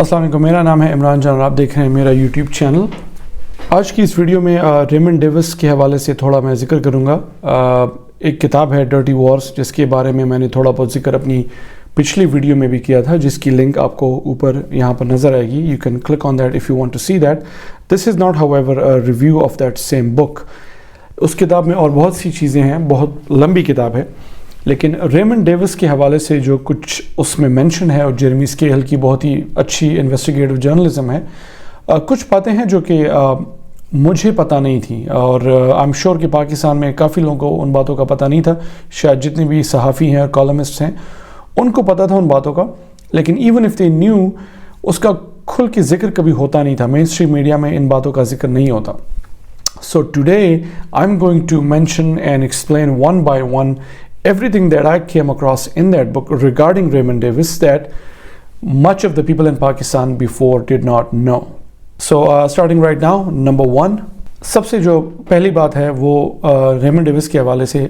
अस्सलाम वालेकुम, मेरा नाम है इमरान जान और आप देख रहे हैं मेरा यूट्यूब चैनल। आज की इस वीडियो में रेमंड डेविस के हवाले से थोड़ा मैं जिक्र करूँगा। एक किताब है डर्टी वॉर्स, जिसके बारे में मैंने थोड़ा बहुत जिक्र अपनी पिछली वीडियो में भी किया था, जिसकी लिंक आपको ऊपर यहाँ पर नज़र आएगी। You can click on that if you want to see that. This is not however a review of that same book. उस किताब में और बहुत सी चीज़ें हैं, बहुत लंबी किताब है, लेकिन रेमंड डेविस के हवाले से जो कुछ उसमें मेंशन है, और जेरेमी स्केल की बहुत ही अच्छी इन्वेस्टिगेटिव जर्नलिज्म है, कुछ बातें हैं जो कि मुझे पता नहीं थी, और आई एम श्योर कि पाकिस्तान में काफ़ी लोगों को उन बातों का पता नहीं था। शायद जितने भी सहाफ़ी हैं और कॉलमिस्ट हैं उनको पता था उन बातों का, लेकिन इवन इफ़ दे न्यू, उसका खुल के जिक्र कभी होता नहीं था। मेन स्ट्रीम मीडिया में इन बातों का जिक्र नहीं होता। So today I'm going to mention and explain one by one everything that I came across in that book regarding Raymond Davis that much of the people in Pakistan before did not know. So starting right now, number one, सबसे जो पहली बात है वो Raymond Davis के हवाले से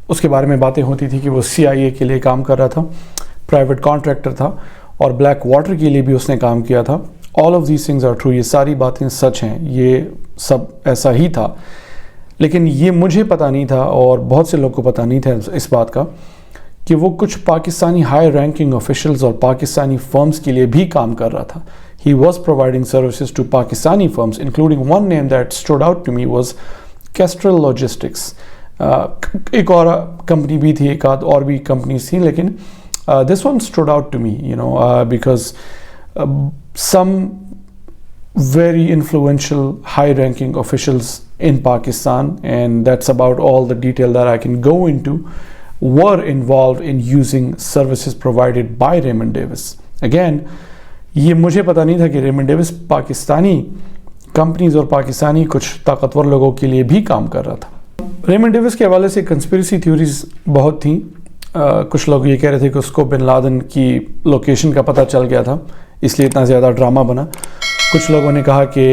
उसके बारे में बातें होती थी कि वो CIA के लिए काम कर रहा था, प्राइवेट कॉन्ट्रैक्टर था, और ब्लैक वाटर के लिए भी उसने काम किया था। All of these things are true, ये सारी बातें सच हैं, ये सब ऐसा ही था। लेकिन ये मुझे पता नहीं था और बहुत से लोग को पता नहीं था इस बात का कि वो कुछ पाकिस्तानी हाई रैंकिंग ऑफिशियल्स और पाकिस्तानी फर्म्स के लिए भी काम कर रहा था। He was providing services to Pakistani firms, including one name that stood out to me was Kestrel Logistics. एक और कंपनी भी थी, एक आध और भी कंपनीज थी, लेकिन this one stood out to me, you know, because some very influential high-ranking officials in Pakistan, and that's about all the detail that I can go into, were involved in using services provided by Raymond Davis. Again, ये मुझे पता नहीं था कि Raymond Davis Pakistani companies और पाकिस्तानी कुछ ताकतवर लोगों के लिए भी काम कर रहा था। रेमंड डेविस के हवाले से कंस्पिरेसी थ्योरीज बहुत थी। कुछ लोग ये कह रहे थे कि उसको बिन लादेन की लोकेशन का पता चल गया था, इसलिए इतना ज़्यादा ड्रामा बना। कुछ लोगों ने कहा कि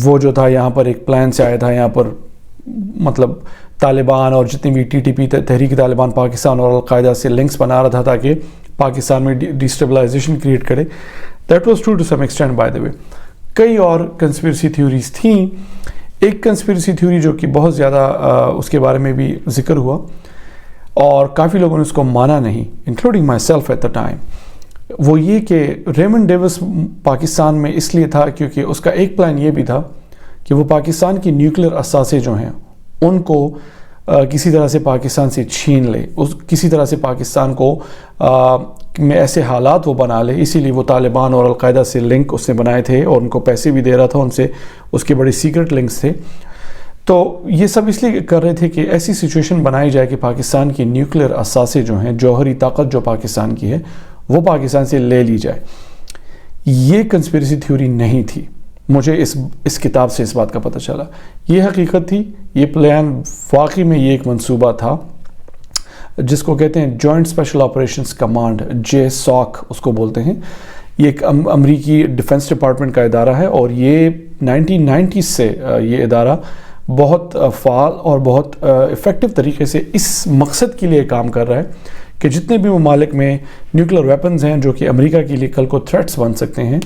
वो जो था यहाँ पर एक प्लान से आया था, यहाँ पर मतलब तालिबान और जितनी भी TTP तहरीक तालिबान पाकिस्तान और अलकायदा से लिंक्स बना रहा था ताकि पाकिस्तान में डिस्टेबलाइजेशन क्रिएट करे। That was true to some extent by the way. कई और कंस्पिरेसी थ्योरीज थी। एक कंस्पिरेसी थ्योरी जो कि बहुत ज़्यादा उसके बारे में भी जिक्र हुआ और काफ़ी लोगों ने उसको माना नहीं, including my self at the time, वो ये कि रेमंड डेविस पाकिस्तान में इसलिए था क्योंकि उसका एक प्लान ये भी था कि वो पाकिस्तान की न्यूक्लियर असासे जो हैं उनको किसी तरह से पाकिस्तान से छीन ले, किसी तरह से पाकिस्तान को में ऐसे हालात वो बना ले। इसीलिए वो तालिबान और अलकायदा से लिंक उसने बनाए थे और उनको पैसे भी दे रहा था, उनसे उसके बड़े सीक्रेट लिंक्स थे। तो ये सब इसलिए कर रहे थे कि ऐसी सिचुएशन बनाई जाए कि पाकिस्तान की न्यूक्लियर असासे जो हैं, जौहरी ताकत जो पाकिस्तान की है, वो पाकिस्तान से ले ली जाए। ये कंस्पिरेसी थ्योरी नहीं थी। मुझे इस किताब से इस बात का पता चला। ये हकीकत थी, ये प्लान वाकई में ये एक मंसूबा था जिसको कहते हैं joint special operations command, JSOC उसको बोलते हैं। ये एक अमरीकी डिफेंस डिपार्टमेंट का इदारा है और ये 1990s से ये इदारा बहुत फ़ाल और बहुत इफ़ेक्टिव तरीके से इस मकसद के लिए काम कर रहा है कि जितने भी ममालिक में न्यूक्लियर वेपन्स हैं जो कि अमेरिका के लिए कल को थ्रेट्स बन सकते हैं,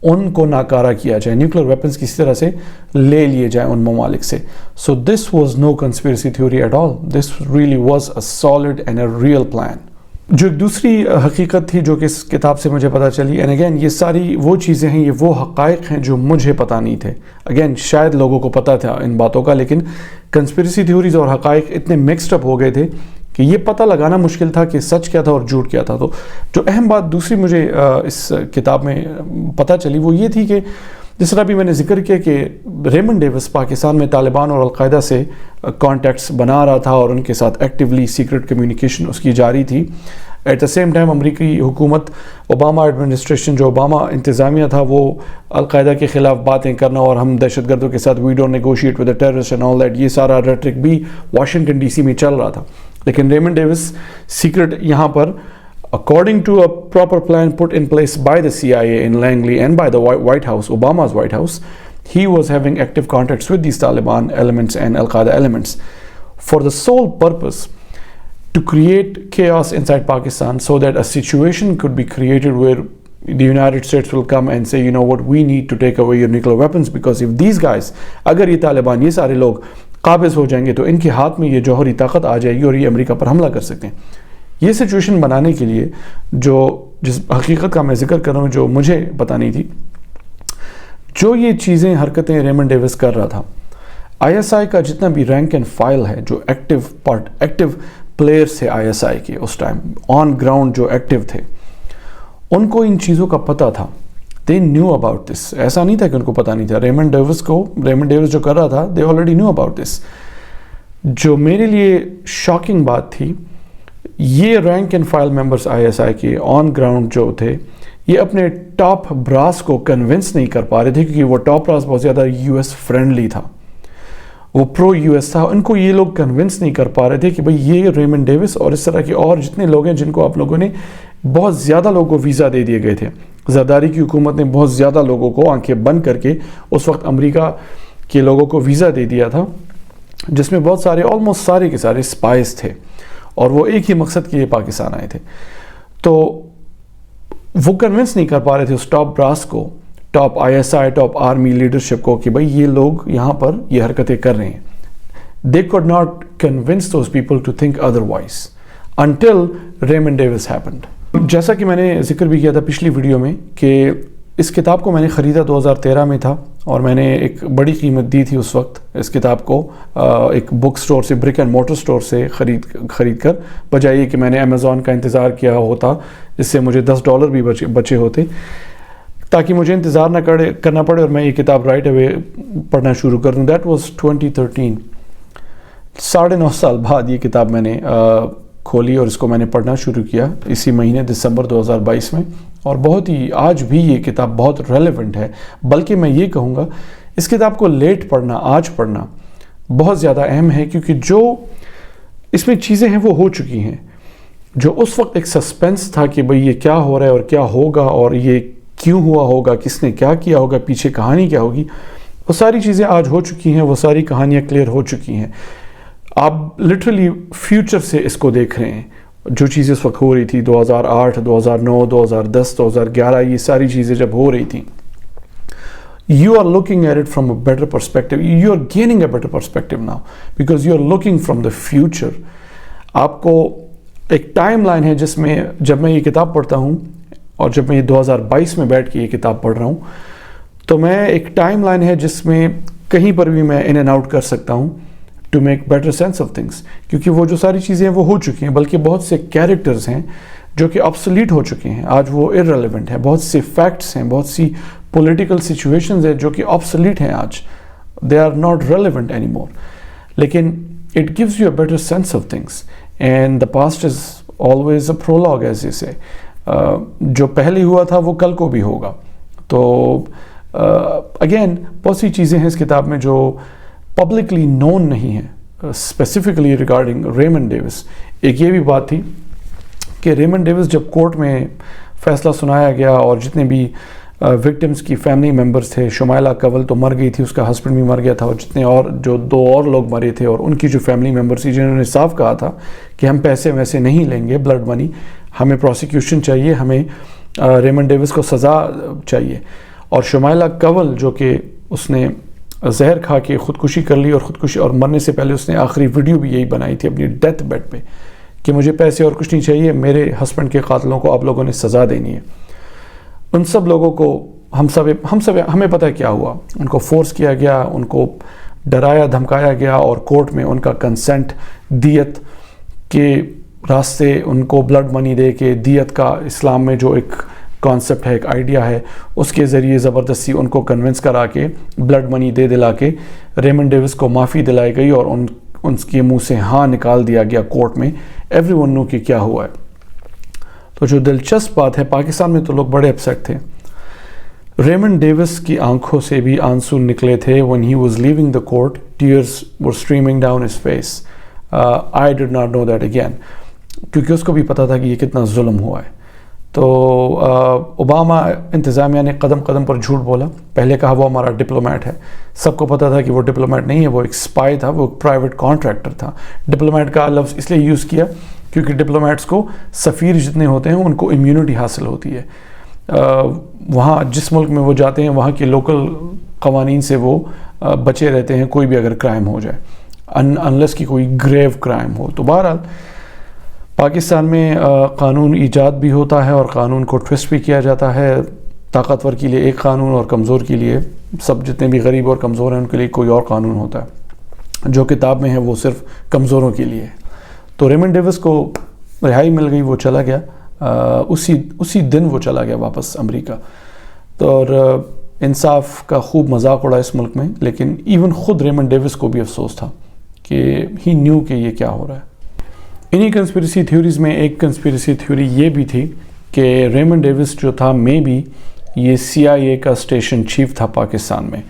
उनको नाकारा किया जाए, न्यूक्लियर वेपन्स किसी तरह से ले लिए जाए उन ममालिक से। So this was no conspiracy theory at all, this really was a solid and a real plan. जो एक दूसरी हकीकत थी जो कि इस किताब से मुझे पता चली, एंड अगेन ये सारी वो चीज़ें हैं, ये वो हक़ाइक़ हैं जो मुझे पता नहीं थे। अगेन शायद लोगों को पता था इन बातों का, लेकिन कंस्पिरेसी थ्योरीज और हक़ाइक़ इतने मिक्सड अप हो गए थे कि ये पता लगाना मुश्किल था कि सच क्या था और झूठ क्या था। तो जो अहम बात दूसरी मुझे इस किताब में पता चली वो ये थी कि जिस तरह भी मैंने जिक्र किया कि रेमंड डेविस पाकिस्तान में तालिबान और अलकायदा से कॉन्टैक्ट्स बना रहा था और उनके साथ एक्टिवली सीक्रेट कम्युनिकेशन उसकी जारी थी। एट द सेम टाइम अमरीकी हुकूमत, ओबामा एडमिनिस्ट्रेशन, जो ओबामा इंतज़ामिया था, वो अलकायदा के ख़िलाफ़ बातें करना और हम दहशतगर्दों के साथ we don't negotiate with the terrorist and all that, ये सारा रेटरिक भी वाशिंगटन DC में चल रहा था। लेकिन रेमंड डेविस सीक्रेट यहाँ पर, according to a proper plan put in place by the CIA in Langley and by the White House, Obama's White House, he was having active contacts with these Taliban elements and Al-Qaeda elements for the sole purpose to create chaos inside Pakistan so that a situation could be created where the United States will come and say, you know what, we need to take away your nuclear weapons because if these guys, अगर ये तालिबान, ये सारे लोग काबिज हो जाएंगे तो इनके हाथ में ये जौहरी ताकत आ जाएगी और ये अमेरिका पर हमला कर सकते हैं। ये सिचुएशन बनाने के लिए जिस हकीकत का मैं जिक्र कर रहा हूँ, जो मुझे पता नहीं थी, जो ये चीज़ें हरकतें रेमंड डेविस कर रहा था, ISI का जितना भी रैंक एंड फाइल है, जो एक्टिव प्लेयर्स थे ISI के उस टाइम, ऑन ग्राउंड जो एक्टिव थे, उनको इन चीज़ों का पता था। They knew about this. ऐसा नहीं था कि उनको पता नहीं था। रेमंड डेविस जो कर रहा था, they already knew about this. जो मेरे लिए शॉकिंग बात थी, ये rank and file members ISI के ऑन ग्राउंड जो थे, ये अपने टॉप ब्रास को कन्विंस नहीं कर पा रहे थे, क्योंकि वो टॉप ब्रास बहुत ज़्यादा US फ्रेंडली था, वो प्रो US था। उनको ये लोग कन्विंस नहीं कर पा रहे थे कि भाई ये रेमंड डेविस और इस तरह के और जितने लोग हैं जिनको आप लोगों ने, बहुत ज़्यादा लोगों को वीज़ा दे दिए गए थे। ज़रदारी की हुकूमत ने बहुत ज़्यादा लोगों को आंखें बंद करके उस वक्त अमेरिका के लोगों को वीज़ा दे दिया था, जिसमें बहुत सारे, ऑलमोस्ट सारे के सारे स्पाइस थे, और वो एक ही मकसद के लिए पाकिस्तान आए थे। तो वो कन्विंस नहीं कर पा रहे थे उस टॉप ब्रास को, top ISI, top army leadership को, कि भाई ये लोग यहाँ पर ये हरकतें कर रहे हैं। They could not convince those people to think otherwise until Raymond Davis happened. जैसा कि मैंने जिक्र भी किया था पिछली वीडियो में कि इस किताब को मैंने ख़रीदा 2013 में था, और मैंने एक बड़ी कीमत दी थी उस वक्त इस किताब को, एक बुक स्टोर से, ब्रिक एंड मोटर स्टोर से ख़रीद कर, बजाय कि मैंने अमेज़ॉन का इंतज़ार किया होता, जिससे मुझे $10 भी बचे होते, ताकि मुझे इंतज़ार ना करना पड़े और मैं ये किताब राइट अवे पढ़ना शुरू कर दूँ। That was 2013। 9.5 साल बाद ये किताब मैंने खोली और इसको मैंने पढ़ना शुरू किया इसी महीने दिसंबर 2022 में, और बहुत ही, आज भी ये किताब बहुत रेलेवेंट है। बल्कि मैं ये कहूँगा, इस किताब को लेट पढ़ना, आज पढ़ना बहुत ज़्यादा अहम है, क्योंकि जो इसमें चीज़ें हैं वो हो चुकी हैं। जो उस वक्त एक सस्पेंस था कि भाई ये क्या हो रहा है और क्या होगा और ये क्यों हुआ होगा, किसने क्या किया होगा, पीछे कहानी क्या होगी, वो सारी चीज़ें आज हो चुकी हैं, वो सारी कहानियाँ क्लियर हो चुकी हैं। आप लिटरली फ्यूचर से इसको देख रहे हैं। जो चीज़ें इस वक्त हो रही थी 2008, 2009, 2010, 2011, ये सारी चीज़ें जब हो रही थी, you are looking at it from a better perspective. You are gaining a better perspective now because you are looking from the future. आपको एक टाइम लाइन है जिसमें, जब मैं ये किताब पढ़ता हूँ और जब मैं ये 2022 में बैठ के ये किताब पढ़ रहा हूँ, तो मैं एक टाइम लाइन है जिसमें कहीं पर भी मैं इन एंड आउट कर सकता हूँ to make better sense of things, क्योंकि वो जो सारी चीज़ें हैं वो हो चुकी हैं। बल्कि बहुत से कैरेक्टर्स हैं जो कि ऑब्सोलीट हो चुके हैं, आज वो इररेलेवेंट हैं। बहुत से फैक्ट्स हैं, बहुत सी पॉलिटिकल सिचुएशंस हैं जो कि ऑब्सोलीट हैं आज, they are not relevant any more. लेकिन it gives you a better sense of things and the past is always a prologue, as से जो पहले हुआ था वो कल को भी होगा। तो अगेन बहुत सी चीज़ें हैं इस किताब में जो पब्लिकली नोन नहीं है, स्पेसिफिकली रिगार्डिंग रेमंड डेविस। एक ये भी बात थी कि रेमंड डेविस जब कोर्ट में फैसला सुनाया गया और जितने भी विक्टिम्स की फैमिली मेम्बर्स थे, शुमाइला कवल तो मर गई थी, उसका हस्बैंड भी मर गया था, और जितने और जो 2 और लोग मरे थे और उनकी जो फैमिली मेम्बर्स थी, जिन्होंने साफ कहा था कि हम पैसे वैसे नहीं लेंगे, ब्लड मनी, हमें प्रोसिक्यूशन चाहिए, हमें रेमंड डेविस को सज़ा चाहिए। और शुमाइला कवल जो कि उसने जहर खा के ख़ुदकुशी कर ली, और ख़ुदकुशी और मरने से पहले उसने आखिरी वीडियो भी यही बनाई थी अपनी डेथ बेड पे कि मुझे पैसे और कुछ नहीं चाहिए, मेरे हस्बैंड के कातलों को आप लोगों ने सज़ा देनी है। उन सब लोगों को हम सब हमें पता है क्या हुआ। उनको फोर्स किया गया, उनको डराया धमकाया गया, और कोर्ट में उनका कंसेंट, दियत के रास्ते उनको ब्लड मनी दे के, दियत का इस्लाम में जो एक कॉन्सेप्ट है, एक आइडिया है, उसके ज़रिए ज़बरदस्ती उनको कन्विंस करा के, ब्लड मनी दे दिला के रेमंड डेविस को माफ़ी दिलाई गई, और उनके मुंह से हाँ निकाल दिया गया कोर्ट में। एवरीवन नो कि क्या हुआ है। तो जो दिलचस्प बात है, पाकिस्तान में तो लोग बड़े अपसेट थे। रेमंड डेविस की आंखों से भी आंसू निकले थे when he was leaving the court, tears were streaming down his face. I did not know that again, क्योंकि उसको भी पता था कि ये कितना जुल्म हुआ है। तो ओबामा इंतज़ामिया ने कदम कदम पर झूठ बोला। पहले कहा वो हमारा डिप्लोमेट है, सबको पता था कि वो डिप्लोमेट नहीं है, वो एक स्पाई था, वो एक प्राइवेट कॉन्ट्रैक्टर था। डिप्लोमेट का लफ्ज़ इसलिए यूज़ किया क्योंकि डिप्लोमेट्स को सफ़ीर जितने होते हैं उनको इम्यूनिटी हासिल होती है, وہاں جس ملک میں وہ جاتے ہیں وہاں کے لوکل قوانین سے وہ بچے رہتے ہیں کوئی بھی اگر کرائم ہو جائے، انلیس کی کوئی گریو کرائم ہو. تو بہرحال پاکستان میں قانون ایجاد بھی ہوتا ہے اور قانون کو ٹوسٹ بھی کیا جاتا ہے. طاقتور کے لیے ایک قانون اور کمزور کے لیے، سب جتنے بھی غریب اور کمزور ہیں ان کے لیے کوئی اور قانون ہوتا ہے. جو کتاب میں ہے وہ صرف کمزوروں کے لیے ہے. تو ریمنڈ ڈیوس کو رہائی مل گئی، وہ چلا گیا، اسی دن وہ چلا گیا واپس امریکہ. تو اور انصاف کا خوب مذاق اڑا اس ملک میں، لیکن ایون خود ریمنڈ ڈیوس کو بھی افسوس تھا کہ ہی نیو کہ یہ کیا ہو رہا ہے. انہی کنسپیریسی تھیوریز میں ایک کنسپیریسی تھیوری یہ بھی تھی کہ ریمنڈ ڈیوس جو تھا مے بی یہ CIA کا اسٹیشن چیف تھا پاکستان میں،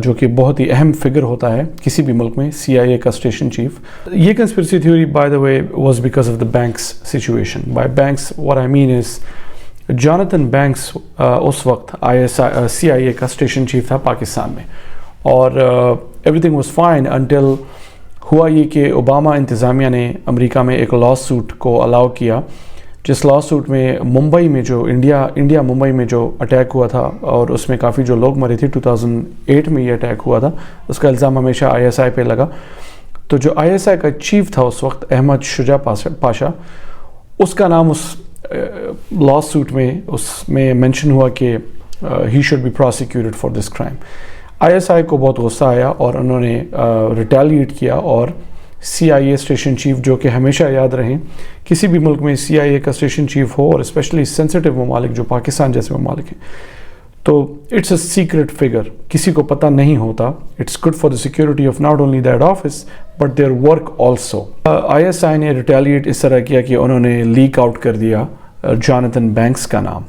جو کہ بہت ہی اہم فگر ہوتا ہے کسی بھی ملک میں، CIA کا اسٹیشن چیف. یہ conspiracy theory by the way was because of the Banks situation. By Banks what I mean is Jonathan Banks اس وقت CIA کا اسٹیشن چیف تھا پاکستان میں، اور everything was fine until ہوا یہ کہ اوباما انتظامیہ نے امریکہ میں ایک لا سوٹ کو الاؤ کیا، جس لا سوٹ میں ممبئی میں جو انڈیا ممبئی میں جو اٹیک ہوا تھا اور اس میں کافی جو لوگ مرے تھے، 2008 میں یہ اٹیک ہوا تھا، اس کا الزام ہمیشہ ISI پہ لگا. تو جو ISI کا چیف تھا اس وقت، احمد شجاع پاشا، اس کا نام اس لا سوٹ میں اس میں مینشن ہوا کہ he should be prosecuted for this crime. ISI کو بہت غصہ آیا اور انہوں نے ریٹیلیٹ کیا، اور CIA اسٹیشن چیف، جو کہ ہمیشہ یاد رہیں کسی بھی ملک میں CIA کا اسٹیشن چیف ہو، اور اسپیشلی سینسٹیو ممالک جو پاکستان جیسے ممالک ہیں، تو اٹس اے سیکرٹ فگر، کسی کو پتہ نہیں ہوتا. It's good for the security of not only that office but their work also. ISI نے ریٹیلیٹ اس طرح کیا کہ انہوں نے لیک آؤٹ کر دیا جانتھن بینکس کا نام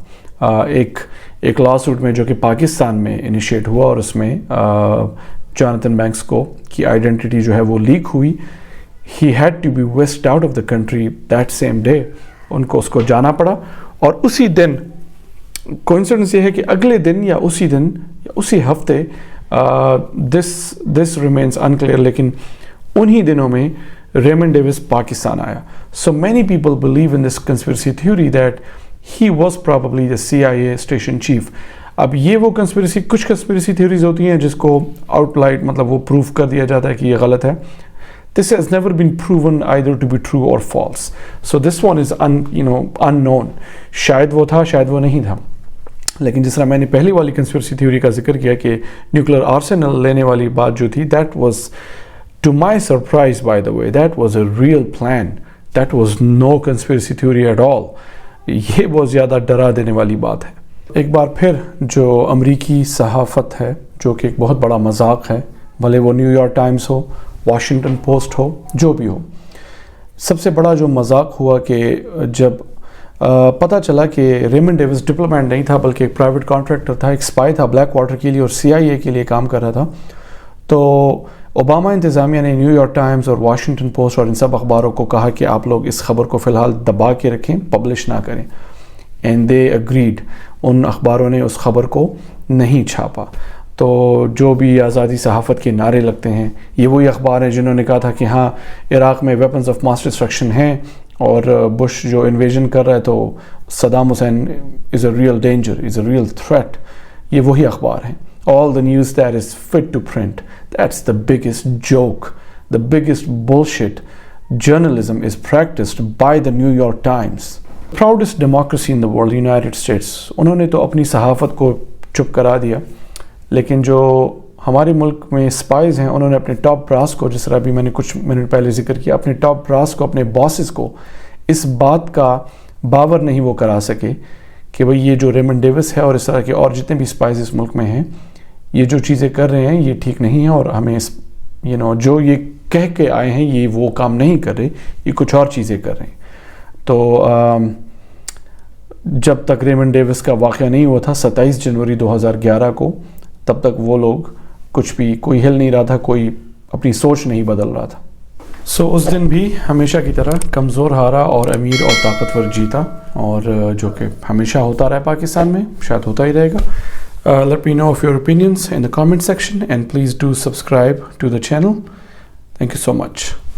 ایک لا سوٹ میں جو کہ پاکستان میں انیشیٹ ہوا، اور اس میں جانتھن بینکس کی آئیڈینٹی جو ہے وہ لیک ہوئی. He had to be whisked out of the country that same day. ان کو اس کو جانا پڑا، اور اسی دن کوئنسیڈنس یہ ہے کہ اگلے دن یا اسی ہفتے دس ریمینز انکلیئر، لیکن انہی دنوں میں ریمنڈ ڈیوس پاکستان آیا. So many people believe in this conspiracy theory that he was probably the CIA station chief. اب یہ وہ کچھ کنسپیریسی تھیوریز ہوتی ہیں جس کو آؤٹ لائٹ مطلب وہ پروف کر دیا جاتا ہے کہ یہ غلط ہے. This has never been proven either to be true or false. So this one is unknown. شاید وہ تھا، شاید وہ نہیں تھا. لیکن جس طرح میں نے پہلی والی کنسپیریسی تھیوری کا ذکر کیا کہ نیوکلیر آرسنل لینے والی بات جو تھی، that was to my surprise by the way, that was a real plan. That was no conspiracy theory at all. یہ بہت زیادہ ڈرا دینے والی بات ہے. ایک بار پھر جو امریکی صحافت ہے، جو کہ ایک بہت بڑا مذاق ہے، بھلے وہ نیو یارک ٹائمز ہو، واشنگٹن پوسٹ ہو، جو بھی ہو، سب سے بڑا جو مذاق ہوا کہ جب پتہ چلا کہ ریمنڈ ڈیوس ڈپلومیٹ نہیں تھا بلکہ ایک پرائیویٹ کانٹریکٹر تھا، ایک اسپائی تھا بلیک واٹر کے لیے اور CIA کے لیے کام کر رہا تھا. تو اوباما انتظامیہ نے نیو یارک ٹائمز اور واشنگٹن پوسٹ اور ان سب اخباروں کو کہا کہ آپ لوگ اس خبر کو فی الحال دبا کے رکھیں، پبلش نہ کریں. And they agreed. ان اخباروں نے اس خبر کو نہیں چھاپا. تو جو بھی آزادی صحافت کے نعرے لگتے ہیں، یہ وہی اخبار ہیں جنہوں نے کہا تھا کہ ہاں عراق میں ویپنز آف ماس ڈسٹرکشن ہیں، اور بش جو انویژن کر رہا ہے تو Saddam Hussein is a real danger, is a real threat. یہ وہی اخبار ہیں. All the news that is fit to print. That's the biggest joke, the biggest bullshit. Journalism is practiced by the New York Times. Proudest democracy in the world, United States. انہوں نے تو اپنی صحافت کو چپ کرا دیا، لیکن جو ہمارے ملک میں سپائز ہیں انہوں نے اپنے ٹاپ براس کو، جس طرح بھی میں نے کچھ منٹ پہلے ذکر کیا، اپنے ٹاپ براس کو، اپنے باسز کو اس بات کا باور نہیں وہ کرا سکے کہ بھئی یہ جو ریمنڈ ڈیوس ہے اور اس طرح کے اور جتنے بھی سپائز اس ملک میں ہیں، یہ جو چیزیں کر رہے ہیں یہ ٹھیک نہیں ہے، اور ہمیں جو یہ کہہ کے آئے ہیں یہ وہ کام نہیں کر رہے، یہ کچھ اور چیزیں کر رہے ہیں. تو جب تک ریمنڈ ڈیوس کا واقعہ نہیں ہوا تھا 27 جنوری 2011 کو، تب تک وہ لوگ کوئی ہل نہیں رہا تھا، کوئی اپنی سوچ نہیں بدل رہا تھا. سو اس دن بھی ہمیشہ کی طرح کمزور ہارا اور امیر اور طاقتور جیتا، اور جو کہ ہمیشہ ہوتا رہا پاکستان میں، شاید ہوتا ہی رہے گا. Let me know of your opinions in the comment section, and please do subscribe to the channel. Thank you so much.